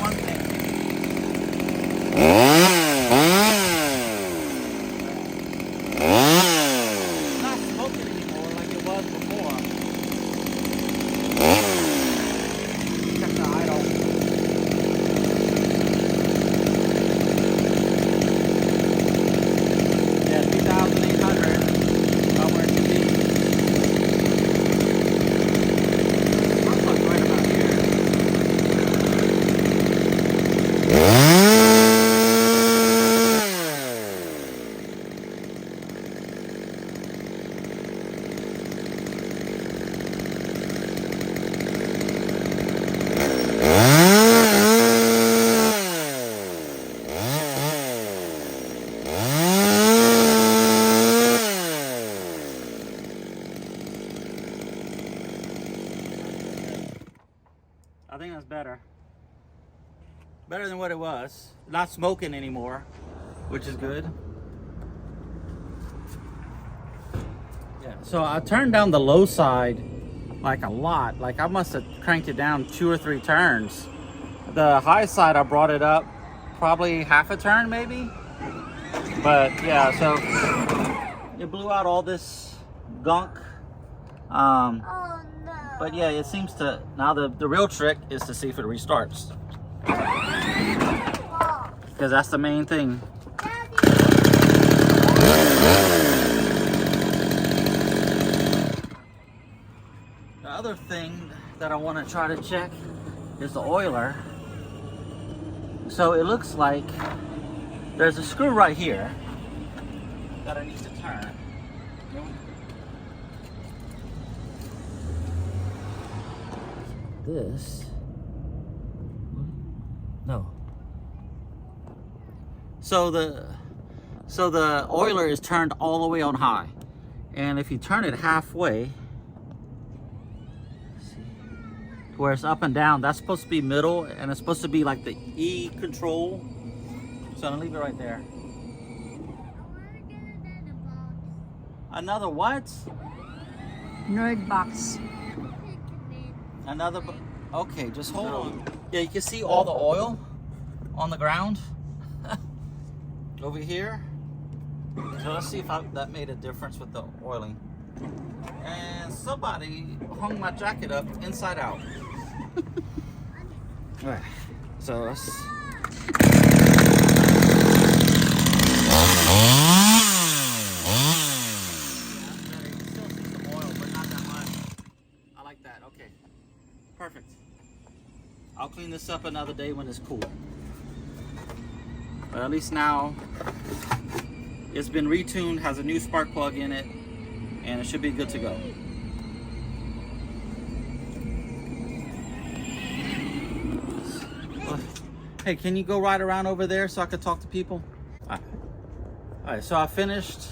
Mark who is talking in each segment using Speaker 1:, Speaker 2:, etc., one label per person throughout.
Speaker 1: One thing. better. Better than what it was. Not smoking anymore, which is good. Yeah, so I turned down the low side like a lot. Like I must have cranked it down 2 or 3 turns. The high side, I brought it up probably half a turn maybe. But yeah, so it blew out all this gunk.
Speaker 2: Oh no.
Speaker 1: But yeah, it seems to, now the real trick is to see if it restarts. Because that's the main thing. The other thing that I want to try to check is the oiler. So it looks like there's a screw right here that I need to turn. This, no. So the oiler is turned all the way on high, and if you turn it halfway, where it's up and down, that's supposed to be middle, and it's supposed to be like the E control. So I'm gonna leave it right there. Another what?
Speaker 2: Nerd box.
Speaker 1: Another, okay, just hold on. Yeah, you can see all the oil on the ground over here. So let's see if that made a difference with the oiling. And somebody hung my jacket up inside out. All right, so let's. Okay, perfect. I'll clean this up another day when it's cool. But at least now it's been retuned, has a new spark plug in it, and it should be good to go. Hey, can you go right around over there so I could talk to people? All right, so I finished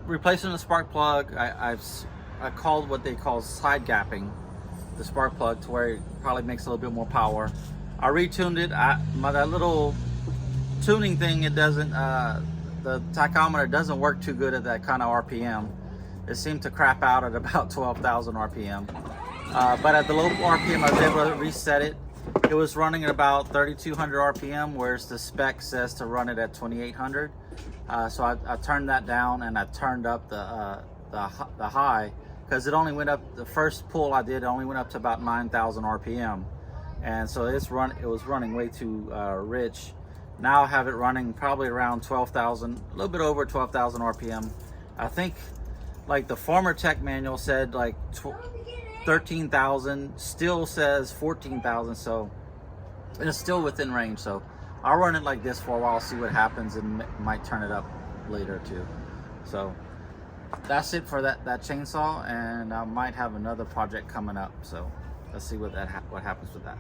Speaker 1: replacing the spark plug. I called what they call side gapping the spark plug to where it probably makes a little bit more power. I retuned it. That little tuning thing, it doesn't, the tachometer doesn't work too good at that kind of RPM. It seemed to crap out at about 12,000 RPM. But at the low RPM, I was able to reset it. It was running at about 3,200 RPM, whereas the spec says to run it at 2,800. So I turned that down and I turned up the high, because it only went up, the first pull I did only went up to about 9,000 RPM. And so it was running way too rich. Now I have it running probably around 12,000, a little bit over 12,000 RPM. I think like the former tech manual said like 13,000, still says 14,000. So it's still within range. So I'll run it like this for a while, see what happens, and might turn it up later too. So that's it for that chainsaw, and I might have another project coming up. So let's see what happens with that.